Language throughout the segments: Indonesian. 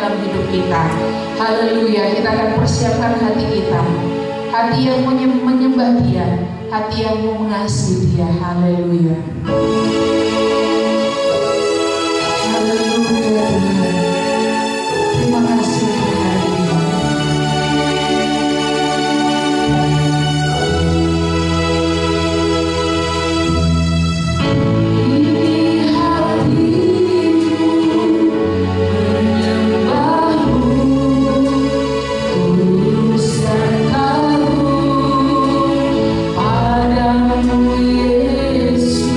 dalam hidup kita. Haleluya, kita akan persiapkan hati kita, hati yang mau menyembah Dia, hati yang mau mengasihi Dia. Haleluya. Haleluya Tuhan. Terima kasih untuk hari ini. Yesus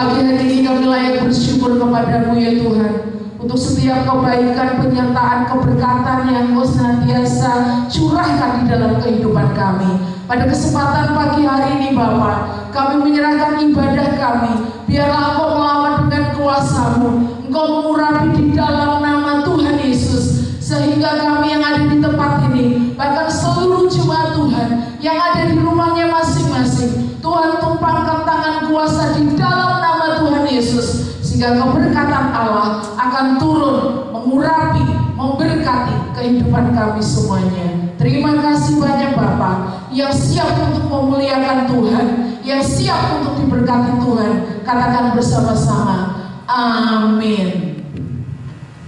Pagi hari ini kami layak bersyukur kepadamu ya Tuhan, untuk setiap kebaikan, penyertaan, keberkatan yang Engkau senantiasa curahkan di dalam kehidupan kami. Pada kesempatan pagi hari ini Bapa, kami menyerahkan ibadah kami. Biarlah Engkau melawan dengan kuasa-Mu, Engkau mengurapi di dalam nama Tuhan Yesus, sehingga kami yang ada di tempat ini, bahkan seluruh jemaat Tuhan yang ada di rumahnya masing-masing, Tuhan tumpangkan tangan kuasa di dalam nama Tuhan Yesus, sehingga keberkatan Allah akan turun, mengurapi, memberkati kehidupan kami semuanya. Terima kasih banyak Bapak yang siap untuk memuliakan Tuhan, yang siap untuk diberkati Tuhan. Katakan bersama-sama, amin.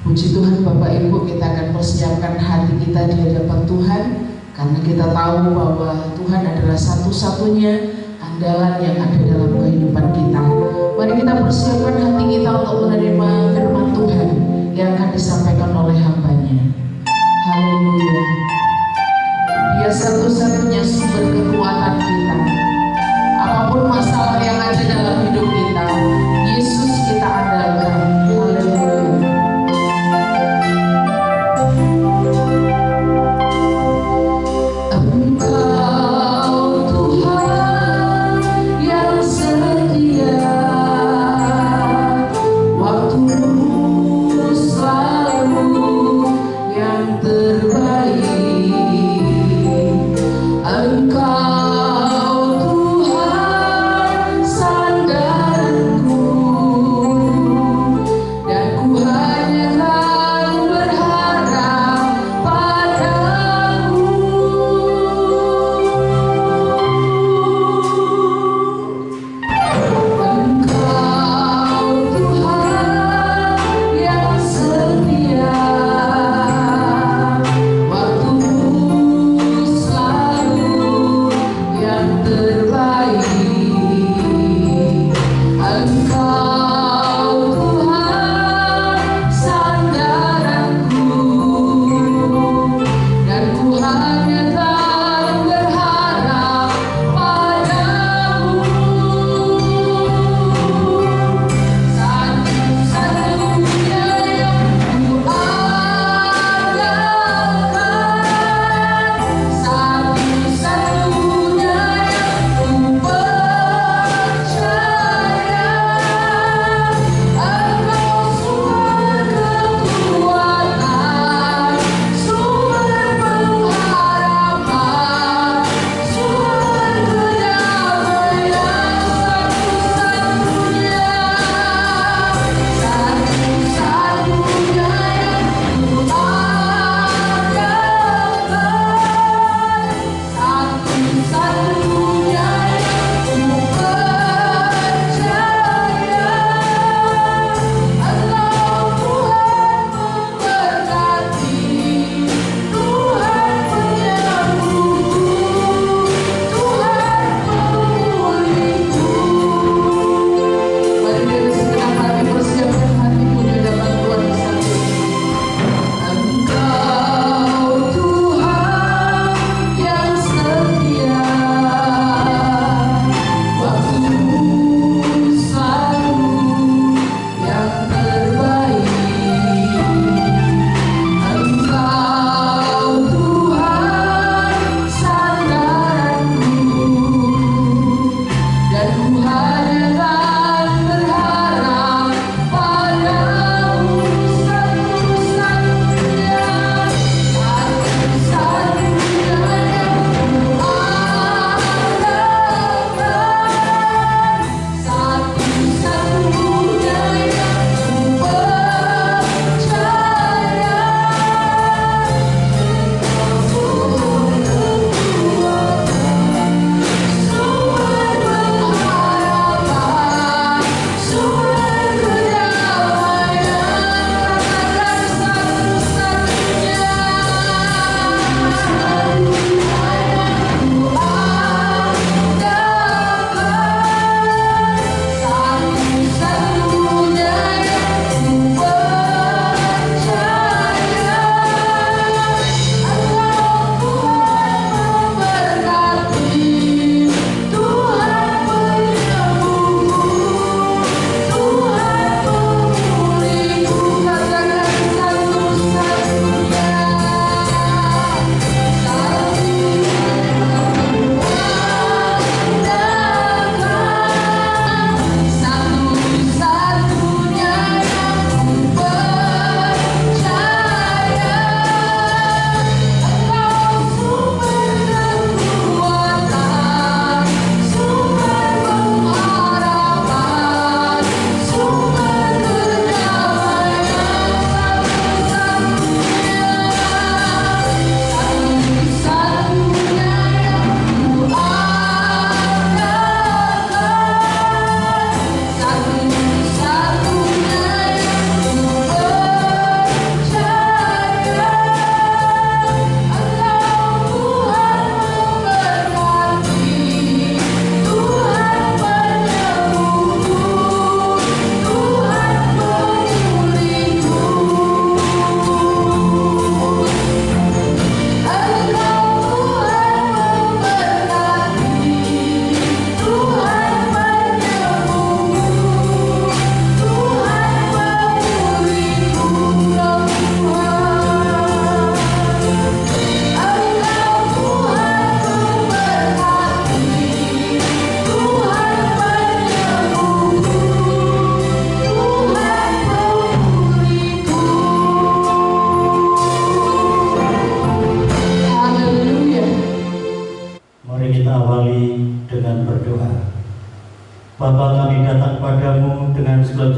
Puji Tuhan Bapak Ibu, kita akan persiapkan hati kita di hadapan Tuhan, karena kita tahu bahwa Tuhan adalah satu-satunya andalan yang ada dalam kehidupan kita. Mari kita persiapkan hati kita untuk menerima firman Tuhan yang akan disampaikan oleh hamba-Nya. Haleluya. Dia satu-satunya sumber kekuatan kita. Apapun masalah yang ada dalam hidup kita, Yesus kita andalkan. Haleluya. Engkau Tuhan yang setia.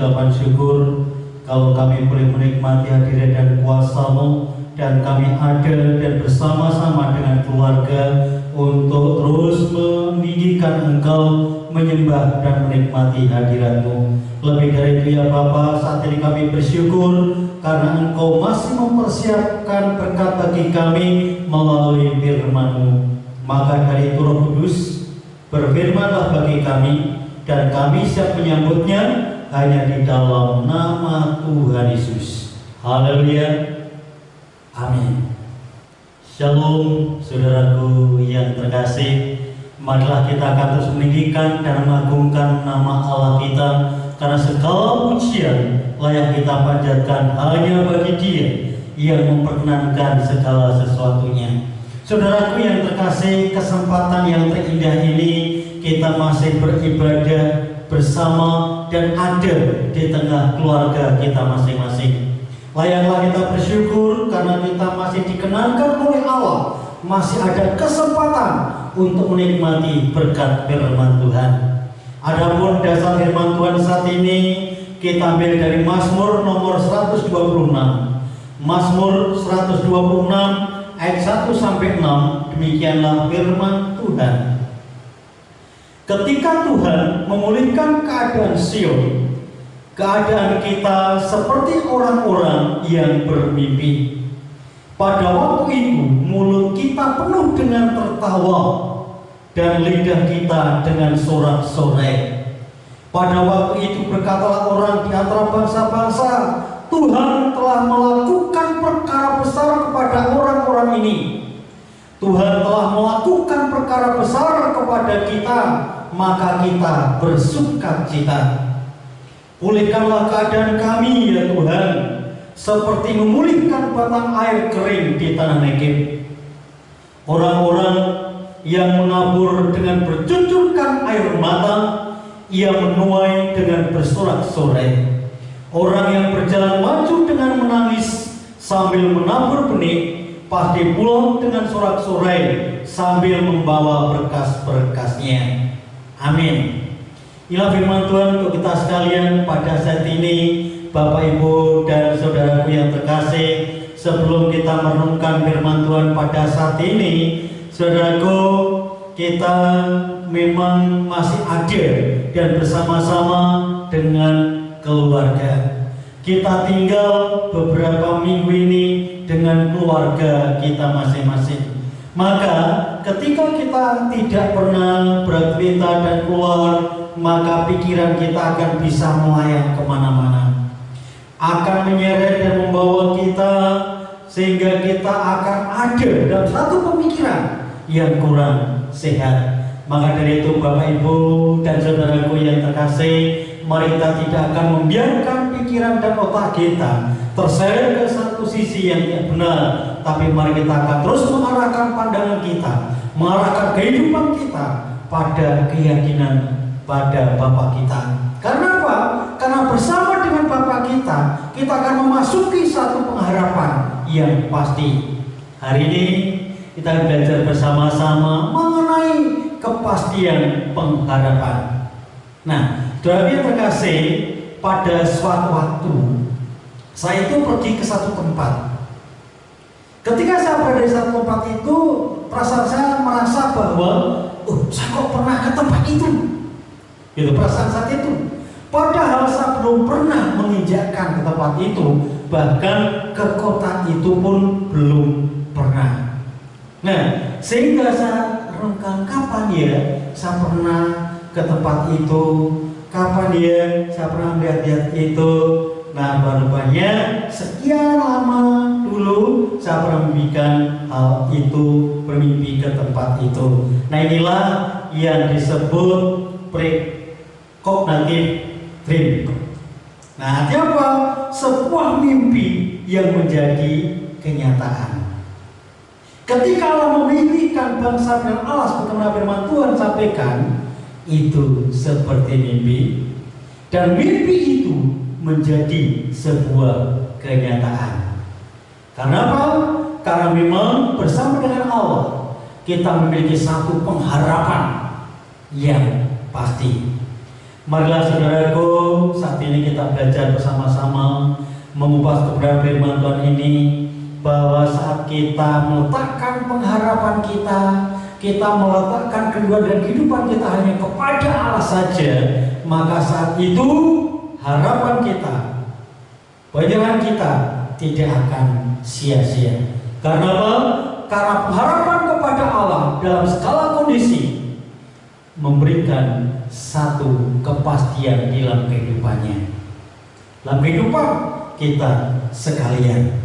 ucapan syukur kalau kami boleh menikmati hadirat dan kuasa-Mu, dan kami ada dan bersama-sama dengan keluarga untuk terus meninggikan Engkau, menyembah dan menikmati hadirat-Mu. Lebih dari itu ya Bapa, saat ini kami bersyukur karena Engkau masih mempersiapkan berkat bagi kami melalui firman-Mu. Maka dari itu Roh Kudus, berfirmanlah bagi kami, dan kami siap menyambutnya hanya di dalam nama Tuhan Yesus. Haleluya. Amin. Shalom saudaraku yang terkasih. Marilah kita akan terus meninggikan dan mengagungkan nama Allah kita, karena segala pujian layak kita panjatkan hanya bagi Dia yang memperkenankan segala sesuatunya. Saudaraku yang terkasih, kesempatan yang terindah ini kita masih beribadah bersama dan ada di tengah keluarga kita masing-masing. Layaklah kita bersyukur karena kita masih dikenankan oleh Allah, masih ada kesempatan untuk menikmati berkat firman Tuhan. Adapun dasar firman Tuhan saat ini kita ambil dari Mazmur nomor 126. Mazmur 126 ayat 1 sampai 6. Demikianlah firman Tuhan. Ketika Tuhan memulihkan keadaan Sion, keadaan kita seperti orang-orang yang bermimpi. Pada waktu itu mulut kita penuh dengan tertawa dan lidah kita dengan sorak-sorai. Pada waktu itu berkatalah orang di antara bangsa-bangsa, Tuhan telah melakukan perkara besar kepada orang-orang ini. Tuhan telah melakukan perkara besar kepada kita, maka kita bersukacita. Pulihkanlah keadaan kami ya Tuhan, seperti memulihkan batang air kering di tanah Negeb. Orang-orang yang menabur dengan bercucurkan air mata, ia menuai dengan bersorak-sorai. Orang yang berjalan maju dengan menangis sambil menabur benih, pasti pulang dengan sorak-sorai sambil membawa berkas-berkasnya. Amin. Inilah firman Tuhan untuk kita sekalian pada saat ini. Bapak, Ibu, dan saudaraku yang terkasih, sebelum kita merenungkan firman Tuhan pada saat ini, saudaraku, kita memang masih ada dan bersama-sama dengan keluarga. Kita tinggal beberapa minggu ini dengan keluarga kita masing-masing. Maka ketika kita tidak pernah beraktivitas dan keluar, maka pikiran kita akan bisa melayang kemana-mana, akan menyeret dan membawa kita, sehingga kita akan ada dalam satu pemikiran yang kurang sehat. Maka dari itu Bapak, Ibu, dan saudaraku yang terkasih, mari kita tidak akan membiarkan pikiran dan otak kita terseret ke satu sisi yang tidak benar, tapi mari kita akan terus mengarahkan pandangan kita, mengarahkan kehidupan kita pada keyakinan pada Bapa kita. Karena apa? Karena bersama dengan Bapa kita, kita akan memasuki satu pengharapan yang pasti. Hari ini kita belajar bersama-sama mengenai kepastian pengharapan. Nah, saudara yang terkasih, pada suatu waktu saya itu pergi ke satu tempat. Ketika saya berada di satu tempat itu, perasaan saya merasa bahwa, saya kok pernah ke tempat itu. Itu perasaan saat itu. Padahal saya belum pernah menginjakkan ke tempat itu, bahkan ke kota itu pun belum pernah. Nah, sehingga saya renungkan, kapan ya saya pernah ke tempat itu, kapan ya saya pernah melihat itu. Nah, rupanya sekian lama dulu saya pernah memimpikan hal itu, bermimpi ke tempat itu. Nah, inilah yang disebut prekognitif dream. Nah, apa? Sebuah mimpi yang menjadi kenyataan. Ketika Allah memimpikan bangsa dan Allah, sebagaimana firman Tuhan sampaikan, itu seperti mimpi, dan mimpi itu menjadi sebuah kenyataan. Karena apa? Karena memang bersama dengan Allah kita memiliki satu pengharapan yang pasti. Marilah saudaraku, saat ini kita belajar bersama-sama mengupas kebenaran firman Tuhan ini, bahwa saat kita meletakkan pengharapan kita meletakkan kedua dan kehidupan kita hanya kepada Allah saja, maka saat itu harapan kita, perjalanan kita tidak akan sia-sia. Karena apa? Karena pengharapan kepada Allah dalam segala kondisi memberikan satu kepastian dalam kehidupannya, dalam kehidupan kita sekalian.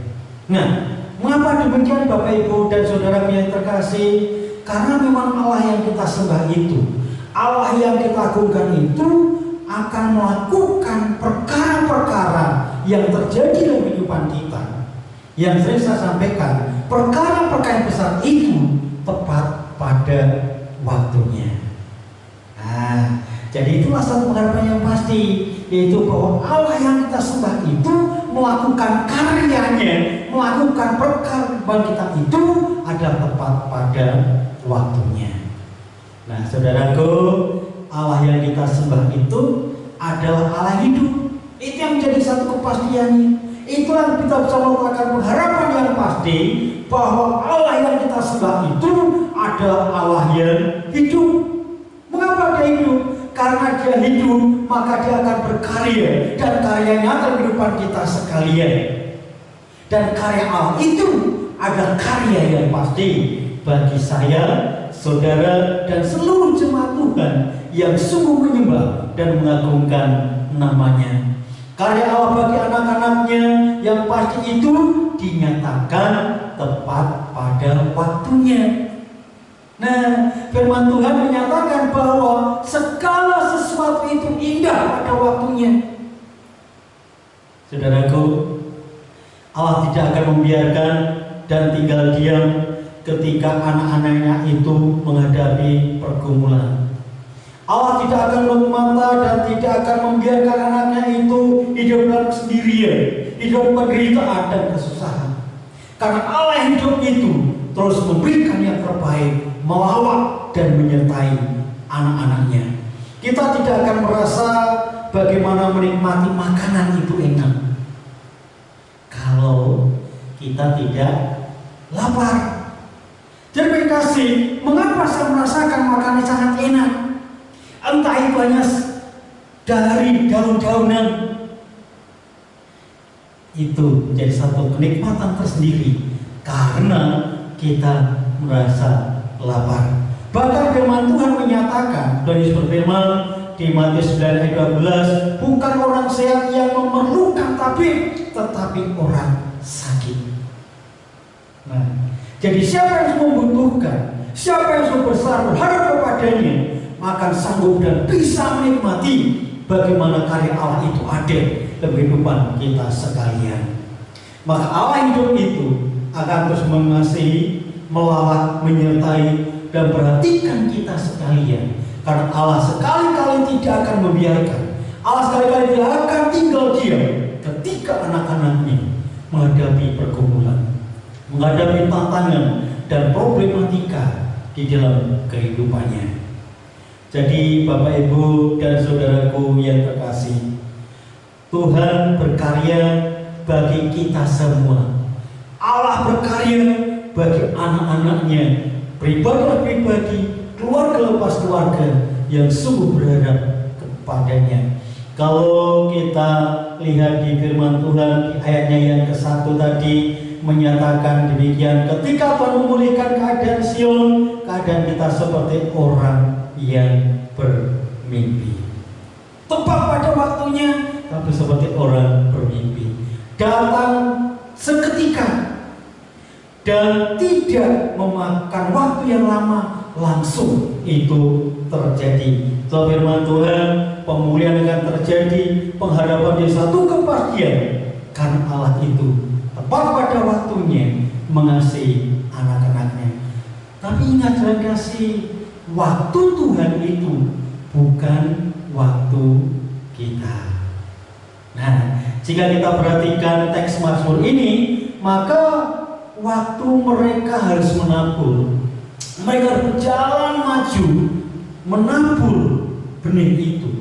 Nah, mengapa demikian Bapak Ibu dan Saudara yang terkasih? Karena memang Allah yang kita sembah itu, Allah yang kita agungkan itu akan melakukan perkara-perkara yang terjadi dalam kehidupan kita. Yang sering saya sampaikan, perkara-perkara yang besar itu tepat pada waktunya. Nah, jadi itulah satu pengharapan yang pasti, yaitu bahwa Allah yang kita sembah itu melakukan karyanya, melakukan perkara kita itu adalah tepat pada waktunya. Nah, saudaraku, Allah yang kita sembah itu adalah Allah hidup. Itu yang menjadi satu kepastiannya. Itulah kita bisa melakukan pengharapan yang pasti bahwa Allah yang kita sembah itu adalah Allah yang hidup. Mengapa dia hidup? Karena dia hidup, maka dia akan berkarya, dan karyanya akan kehidupan kita sekalian. Dan karya Allah itu adalah karya yang pasti bagi saya, saudara, dan seluruh jemaat Tuhan yang sungguh menyembah dan mengagungkan namanya. Karya Allah bagi anak-anaknya yang pasti itu dinyatakan tepat pada waktunya. Nah, firman Tuhan menyatakan bahwa segala sesuatu itu indah pada waktunya. Saudaraku, Allah tidak akan membiarkan dan tinggal diam ketika anak-anaknya itu menghadapi pergumulan. Allah tidak akan menutup mata dan tidak akan membiarkan anaknya itu hidup dalam kesendirian, hidup penderitaan dan kesusahan. Karena Allah yang hidup itu terus memberikan yang terbaik, melawat dan menyertai anak-anaknya. Kita tidak akan merasa bagaimana menikmati makanan itu enak kalau kita tidak lapar. Terima kasih. Mengapa saya merasakan makanan sangat enak? Entah itu hanya dari daun-daunan, itu menjadi satu kenikmatan tersendiri karena kita merasa lapar. Bahkan firman Tuhan menyatakan, dan Yesus berfirman di Matius 9 ayat 12, bukan orang sehat yang memerlukan tabib, tetapi orang sakit. Nah, jadi siapa yang membutuhkan, siapa yang besar berharap kepadanya, maka sanggup dan bisa menikmati bagaimana karya Allah itu ada dalam kehidupan kita sekalian. Maka Allah hidup itu akan terus mengasihi, melawat, menyertai, dan perhatikan kita sekalian. Karena Allah sekali-kali tidak akan membiarkan, Allah sekali-kali tidak akan tinggal diam ketika anak-anaknya menghadapi pergumulan, menghadapi tantangan dan problematika di dalam kehidupannya. Jadi Bapak Ibu dan Saudaraku yang terkasih, Tuhan berkarya bagi kita semua. Allah berkarya bagi anak-anaknya, pribadi-pribadi, keluarga lepas keluarga yang sungguh berharap kepadanya. Kalau kita lihat di firman Tuhan di ayatnya yang ke-1 tadi menyatakan demikian, ketika Tuhan memulihkan keadaan Sion, keadaan kita seperti orang yang bermimpi. Tepat pada waktunya, tapi seperti orang bermimpi. Datang seketika dan tidak memakan waktu yang lama, langsung itu terjadi. Dalam firman Tuhan, pemulihan akan terjadi, pengharapan di satu kepastian, karena Allah itu tepat pada waktunya mengasihi anak-anaknya. Tapi ingat dan kasih, waktu Tuhan itu bukan waktu kita. Nah, jika kita perhatikan teks Mazmur ini, maka waktu mereka harus menabur, mereka berjalan maju menabur benih itu.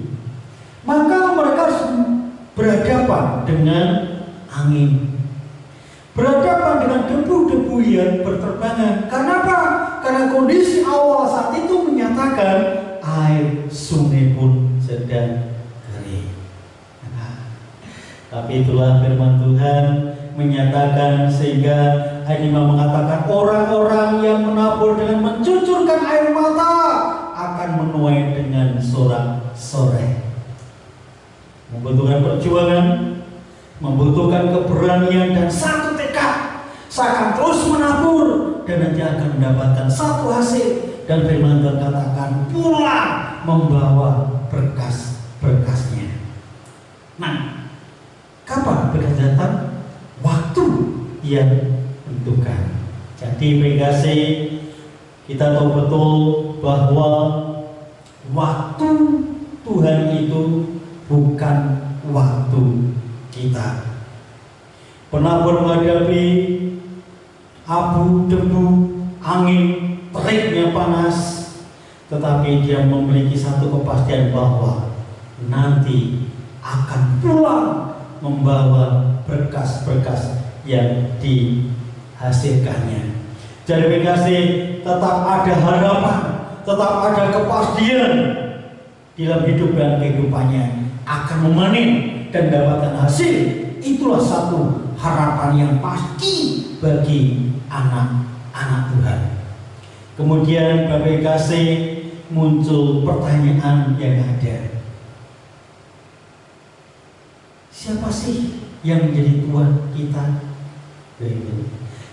maka mereka berhadapan dengan angin, berhadapan dengan debu-debu yang berterbangan. Karena apa? Karena kondisi awal saat itu menyatakan air sungai pun sedang kering. Tapi itulah firman Tuhan menyatakan, sehingga ayat 5 mengatakan orang-orang yang menabur dengan mencucurkan air mata akan menuai dengan sorak-sorai. Membutuhkan perjuangan, membutuhkan keberanian dan satu tekad. Saya akan terus menabur dan nanti akan mendapatkan satu hasil. Dan firman Tuhan katakan pulang membawa berkas-berkasnya. Nah, kapan berkas datang? Waktu yang tentukan. Jadi kasih, kita tahu betul bahwa waktu Tuhan itu bukan waktu kita. Penabur menghadapi abu, debu, angin, teriknya panas, tetapi dia memiliki satu kepastian bahwa nanti akan pulang membawa berkas-berkas yang dihasilkannya. Jadi kasih, tetap ada harapan, tetap ada kepastian dalam hidup dan kehidupannya, akan memanen dan mendapatkan hasil. Itulah satu harapan yang pasti bagi anak-anak Tuhan. Kemudian Bapak kasih, muncul pertanyaan yang ada. Siapa sih yang menjadi Tuhan kita?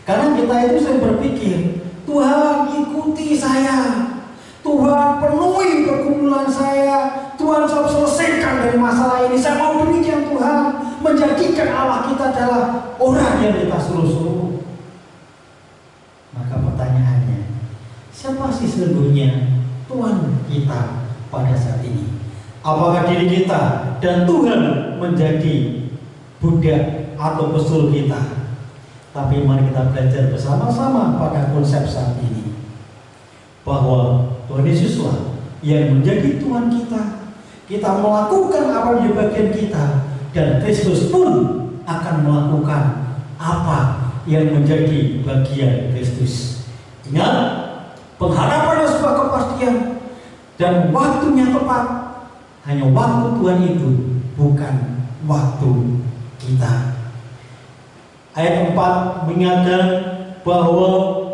Karena kita itu sering berpikir, Tuhan ikuti saya, Tuhan penuhi pergumulan saya, Tuhan selesaikan dari masalah ini. Saya mau demikian Tuhan, menjadikan Allah kita adalah orang yang kita suruh-suruh. Maka pertanyaannya, siapa sih sesungguhnya Tuhan kita pada saat ini? Apakah diri kita dan Tuhan menjadi budak atau pesul kita? Tapi mari kita belajar bersama-sama pada konsep saat ini, bahwa Tuhan Yesuslah yang menjadi Tuhan kita. Kita melakukan apa yang menjadi bagian kita, dan Kristus pun akan melakukan apa yang menjadi bagian Kristus. Ingat, pengharapan adalah sebuah kepastian dan waktunya tepat. Hanya waktu Tuhan itu, bukan waktu kita. Ayat 4 mengingatkan bahwa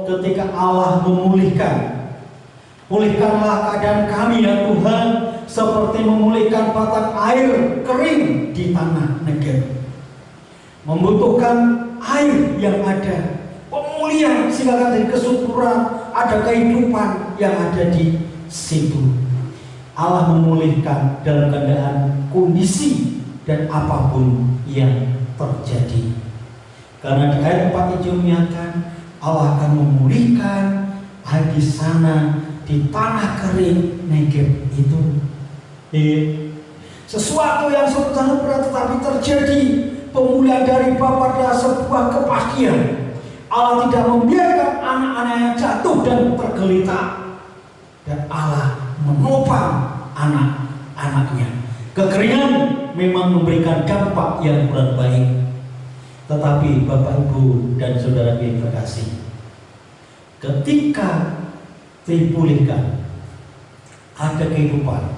ketika Allah pulihkanlah keadaan kami ya Tuhan, seperti memulihkan batang air kering di tanah Negeb. Membutuhkan air yang ada, pemulihan sehingga dari kesuburan, ada kehidupan yang ada di situ. Allah memulihkan dalam keadaan kondisi dan apapun yang terjadi. Karena di ayat 4 itu menyatakan Allah akan memulihkan air di sana, di tanah kering Negeb itu. Sesuatu yang sebetulnya berat tetapi terjadi. Pemulihan dari Bapa adalah sebuah kepastian. Allah tidak membiarkan anak-anaknya jatuh dan tergeletak, dan Allah menopang anak-anaknya. Kekeringan memang memberikan dampak yang kurang baik, tetapi Bapak Ibu dan Saudara yang terkasih, ketika dipulihkan, ada kehidupan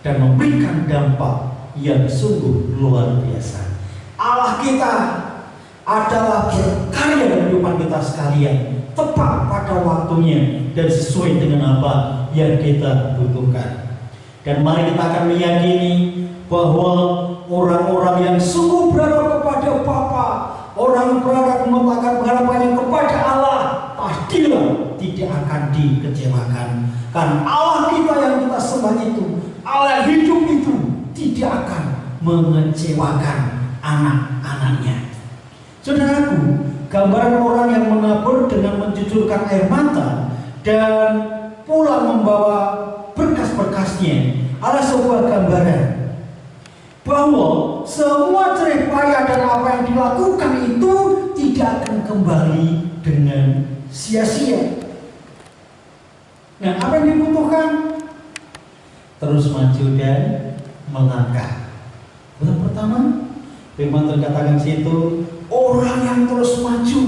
dan memberikan dampak yang sungguh luar biasa. Allah kita adalah berkarya dalam kehidupan kita sekalian, tepat pada waktunya dan sesuai dengan apa yang kita butuhkan. Dan mari kita akan meyakini bahwa orang-orang yang sungguh berharap kepada Bapa, orang berharap meletakkan pengharapannya kepada Allah, pastilah tidak akan dikecewakan. Karena Allah kita yang kita sembah itu, Allah yang hidup itu, tidak akan mengecewakan anak-anaknya. Saudaraku, gambaran orang yang menabur dengan mencucurkan air mata dan pulang membawa berkas-berkasnya adalah sebuah gambaran bahwa semua jerih payah dan apa yang dilakukan itu tidak akan kembali dengan sia-sia. Nah, apa yang dibutuhkan? Terus maju dan melangkah. pertama, firman terkatakan situ, orang yang terus maju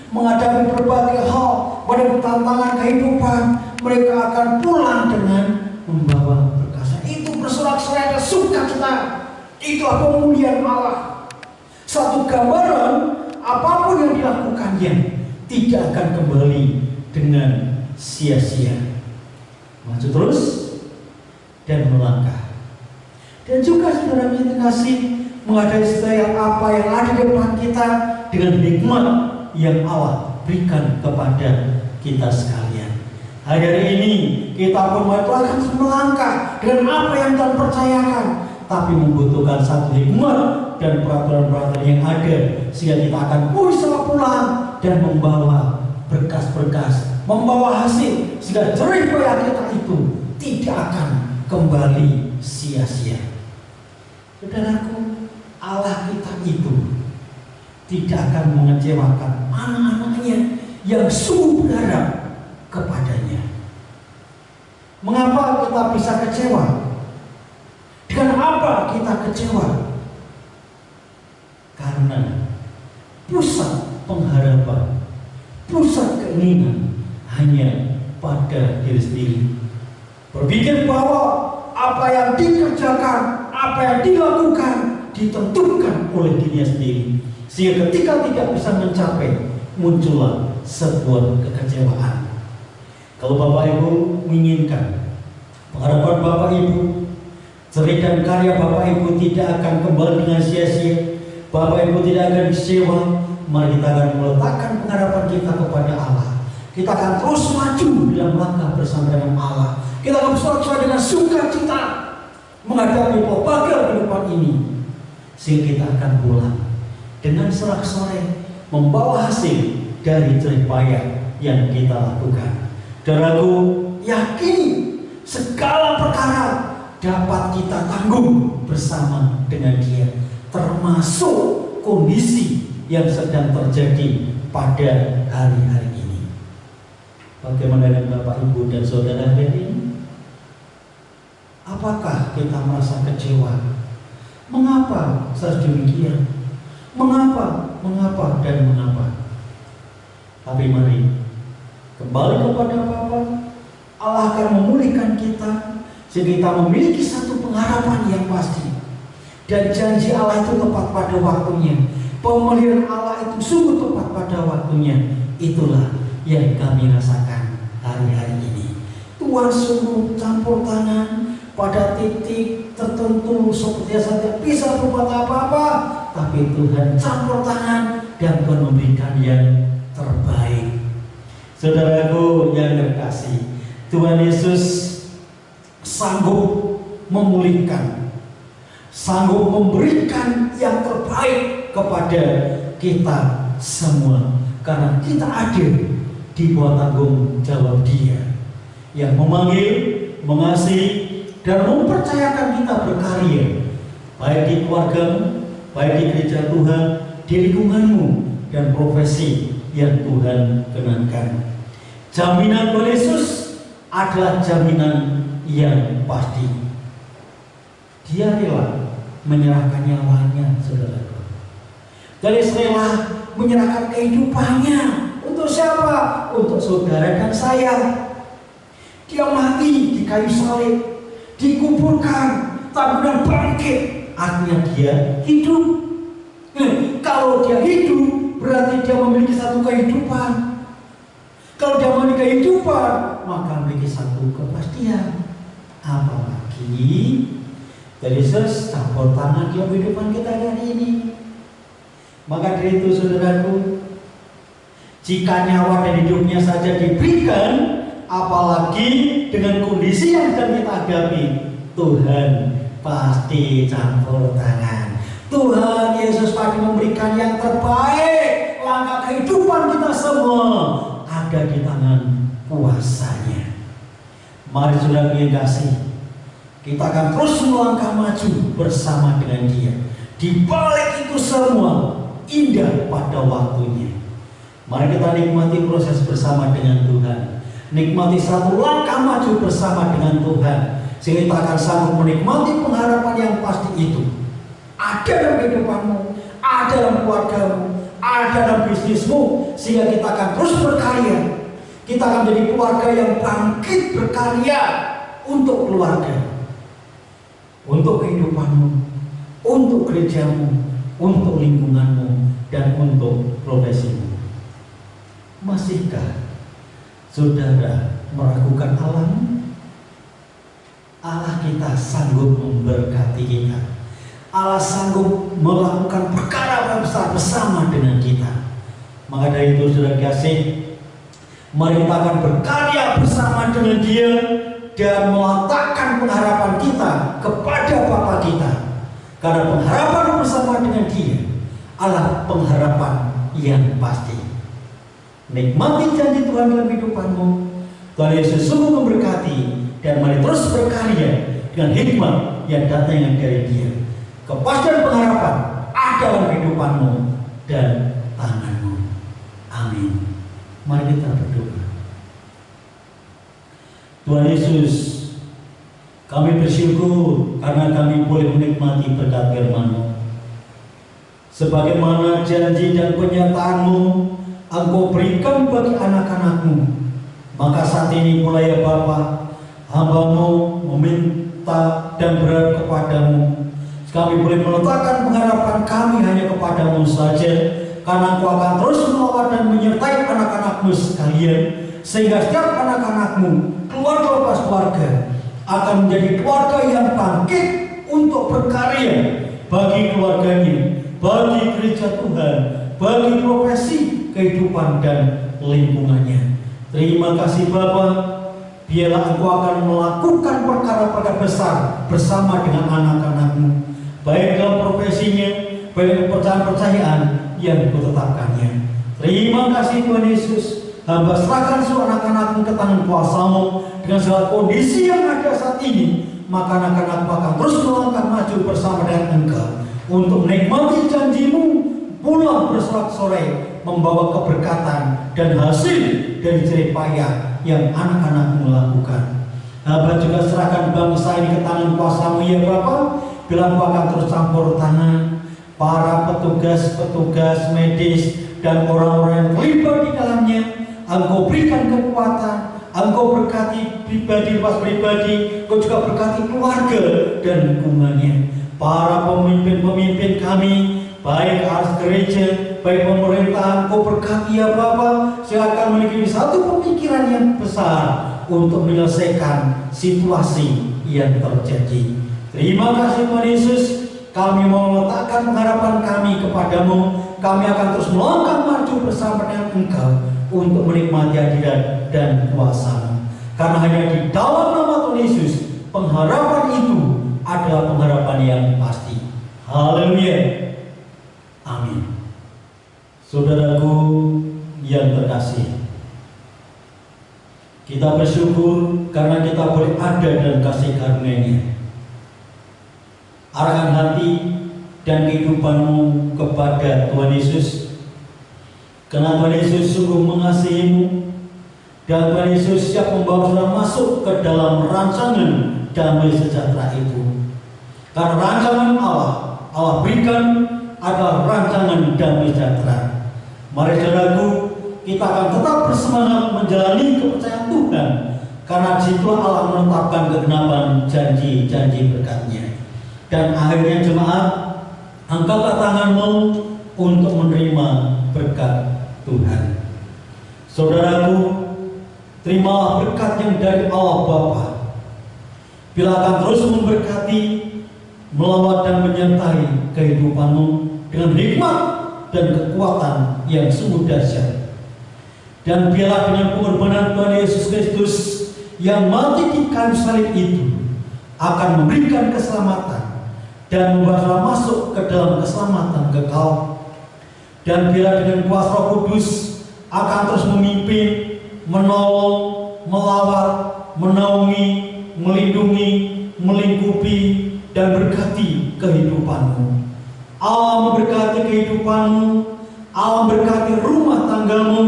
menghadapi berbagai hal, pada tantangan kehidupan, mereka akan pulang dengan membawa berkas. Itu bersorak-sorai ada sukacita. Itulah pemulihan Allah. Satu gambaran apapun yang dilakukannya tidak akan kembali dengan sia-sia. Maju terus dan melangkah. Dan juga saudara yang terkasih, menghadapi setiap apa yang ada di depan kita dengan hikmat yang Allah berikan kepada kita sekalian. Hari ini kita pun akan melangkah dengan apa yang Tuhan percayakan, tapi membutuhkan satu hikmat dan peraturan-peraturan yang ada, sehingga kita akan bisa pulang dan membawa berkas-berkas, membawa hasil, sehingga jerih payah kita itu tidak akan kembali sia-sia. Saudaraku, Allah kita itu tidak akan mengecewakan anak-anaknya yang sungguh berharap kepadanya. Mengapa kita bisa kecewa? Dengan apa kita kecewa? Karena pusat pengharapan, pusat keinginan hanya pada diri sendiri. Berpikir bahwa apa yang dikerjakan, apa yang dilakukan ditentukan oleh dirinya sendiri, sehingga ketika tidak bisa mencapai, muncullah sebuah kekecewaan. Kalau Bapak Ibu menginginkan pengharapan Bapak Ibu, jerih dan karya Bapak Ibu tidak akan kembali dengan sia-sia, Bapak Ibu tidak akan kecewa, mari kita akan meletakkan pengharapan kita kepada Allah. Kita akan terus maju dalam langkah bersama dengan Allah. Kita akan bersorak-sorai dengan sukacita menghadapi berbagai kehidupan ini, sehingga kita akan pulang dengan sorak-sorai, membawa hasil dari jerih payah yang kita lakukan. Saudaraku, yakini segala perkara dapat kita tanggung bersama dengan Dia, termasuk kondisi yang sedang terjadi pada hari-hari ini. Bagaimana dengan Bapak, Ibu, dan Saudara hari ini? Apakah kita merasa kecewa? Mengapa sedemikian? Mengapa, dan mengapa? Tapi mari kembali kepada Bapa. Allah akan memulihkan kita, sehingga kita memiliki satu pengharapan yang pasti. Dan janji Allah itu tepat pada waktunya. Pemeliharaan Allah itu sungguh tepat pada waktunya. Itulah yang kami rasakan hari-hari ini. Tuhan sungguh campur tangan pada titik tertentu, seperti saja bisa berbuat apa-apa, tapi Tuhan campur tangan dan Tuhan memberikan yang terbaik. Saudaraku yang terkasih, Tuhan Yesus sanggup memulihkan, sanggup memberikan yang terbaik kepada kita semua, karena kita ada di bawah tanggung jawab Dia yang memanggil, mengasihi, dan mempercayakan kita berkarya, baik di keluargamu, baik di gereja Tuhan, di lingkunganmu, dan profesi yang Tuhan kenakan. Jaminan Tuhan Yesus adalah jaminan yang pasti. Dia rela menyerahkan nyawanya, saudara. Dia rela menyerahkan kehidupannya. Untuk siapa? Untuk saudara dan saya. Dia mati di kayu salib, dikuburkan, kemudian bangkit. Artinya dia hidup. Kalau dia hidup, berarti dia memiliki satu kehidupan. Kalau dia memiliki kehidupan, maka memiliki satu kepastian. Apalagi dari Yesus campur tangan di kehidupan kita hari ini. Maka dari itu, saudaraku, jika nyawa dan hidupnya saja diberikan, apalagi dengan kondisi yang sedang kita hadapi, Tuhan pasti campur tangan. Tuhan Yesus pasti memberikan yang terbaik. Langkah kehidupan kita semua ada di tangan kuasanya. Mari saudara yang kasih, kita akan terus melangkah maju bersama dengan Dia. Di balik itu semua indah pada waktunya. Mari kita nikmati proses bersama dengan Tuhan. Nikmati satu langkah maju bersama dengan Tuhan, sehingga kita akan sanggup menikmati pengharapan yang pasti itu. ada dalam kehidupanmu, ada dalam keluargamu, ada dalam bisnismu, sehingga kita akan terus berkarya. Kita akan menjadi keluarga yang bangkit berkarya untuk keluarga, untuk kehidupanmu, untuk gerejamu, untuk lingkunganmu, dan untuk profesimu. Masihkah saudara meragukan Allahmu? Allah kita sanggup memberkati kita. Allah sanggup melakukan perkara besar bersama dengan kita. Maka dari itu saudara kasih, mari kita akan berkarya bersama dengan Dia dan meletakkan pengharapan kita kepada Bapa kita. Karena pengharapan bersama dengan Dia adalah pengharapan yang pasti. Nikmati janji Tuhan dalam hidupanmu. Tuhan Yesus sungguh memberkati, dan mari terus berkarya dengan hikmat yang datang dari Dia. Kepastian pengharapan ada dalam kehidupanmu dan tanganmu. Amin. Mari kita berdoa. Tuhan Yesus, kami bersyukur karena kami boleh menikmati berkat firman-Mu. Sebagaimana janji dan penyertaan-Mu Engkau berikan bagi anak-anak-Mu, maka saat ini mulai ya Bapa, hamba-Mu meminta dan berharap kepadamu. Kami boleh meletakkan pengharapan kami hanya kepadamu saja, karena Engkau akan terus menolong dan menyertai anak-anak-Mu sekalian, sehingga setiap anak-anak-Mu, keluarga lepas keluarga, akan menjadi keluarga yang bangkit untuk berkarya bagi keluarganya, bagi gereja Tuhan, bagi profesi, kehidupan dan lingkungannya. Terima kasih Bapa, biarlah Engkau akan melakukan perkara-perkara besar bersama dengan anak-anak-Mu, baik dalam profesinya, baik kepercayaan-percayaan yang Kutetapkannya. Terima kasih Tuhan Yesus. Hamba serahkan seluruh anak-anak-Mu ke tangan kuasa-Mu dengan segala kondisi yang ada saat ini. Maka anak-anak akan terus melangkah maju bersama dengan Engkau untuk menikmati janji-Mu, pulang bersorak-sorai membawa keberkatan dan hasil dari jerih payah yang anak-anak-Mu lakukan. Hamba juga serahkan bangsa ini ke tangan kuasa-Mu ya Bapa. Bila Engkau akan terus campur tangan para petugas-petugas medis dan orang-orang yang terlibat di dalamnya, Engkau berikan kekuatan, Engkau berkati pribadi lepas pribadi, Engkau juga berkati keluarga dan lingkungannya. Para pemimpin-pemimpin kami, baik atas gereja, baik pemerintahan, Engkau berkati ya Bapa, silakan memiliki satu pemikiran yang besar untuk menyelesaikan situasi yang terjadi. Terima kasih Tuhan Yesus. Kami mau meletakkan pengharapan kami kepadamu. Kami akan terus melangkah maju bersama dengan Engkau untuk menikmati hadirat dan kuasa-Mu. Karena hanya di dalam nama Tuhan Yesus, pengharapan itu adalah pengharapan yang pasti. Haleluya. Amin. Saudaraku yang terkasih, kita bersyukur karena kita boleh ada dalam kasih karunia-Nya. Arahkan hati dan kehidupanmu kepada Tuhan Yesus, karena Tuhan Yesus sungguh mengasihimu, dan Tuhan Yesus siap membawa saudara masuk ke dalam rancangan damai sejahtera itu. Karena rancangan Allah berikan adalah rancangan damai sejahtera. Mari saudaraku, kita akan tetap bersemangat menjalani kepercayaan Tuhan, karena disitulah Allah menetapkan kegenapan janji-janji berkat-Nya. Dan akhirnya jemaat, angkatlah tanganmu untuk menerima berkat Tuhan. Saudaraku, terimalah berkat yang dari Allah Bapa. Bila akan terus memberkati, melawat dan menyertai kehidupanmu dengan hikmat dan kekuatan yang sungguh dahsyat. Dan biarlah dengan pengorbanan Tuhan Yesus Kristus yang mati di kayu salib itu akan memberikan keselamatan dan membawa masuk ke dalam keselamatan kekal. Dan bila dengan kuasa Roh Kudus akan terus memimpin, menolong, melawat, menaungi, melindungi, melingkupi, dan berkati kehidupanmu. Allah memberkati kehidupanmu, Allah memberkati rumah tanggamu,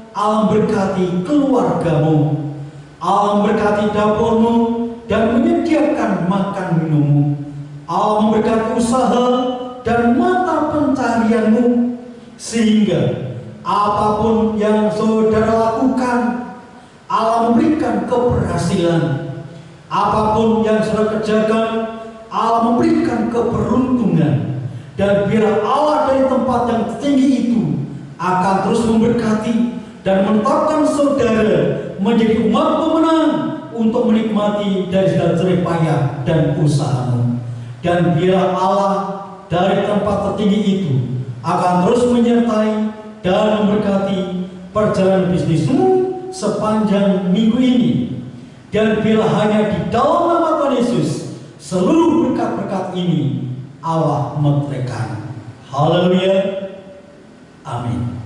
Allah memberkati keluargamu, Allah memberkati dapurmu dan menyediakan makan minummu. Allah memberkati usaha dan mata pencarianmu, sehingga apapun yang saudara lakukan, Allah memberikan keberhasilan. Apapun yang saudara kerjakan, Allah memberikan keberuntungan. Dan biar Allah dari tempat yang tinggi itu akan terus memberkati dan menetapkan saudara menjadi umat pemenang untuk menikmati dari segala jerih payah dan usahamu. Dan biar Allah dari tempat tertinggi itu akan terus menyertai dan memberkati perjalanan bisnismu sepanjang minggu ini. Dan bila hanya di dalam nama Tuhan Yesus seluruh berkat-berkat ini Allah meteraikan. Haleluya. Amin.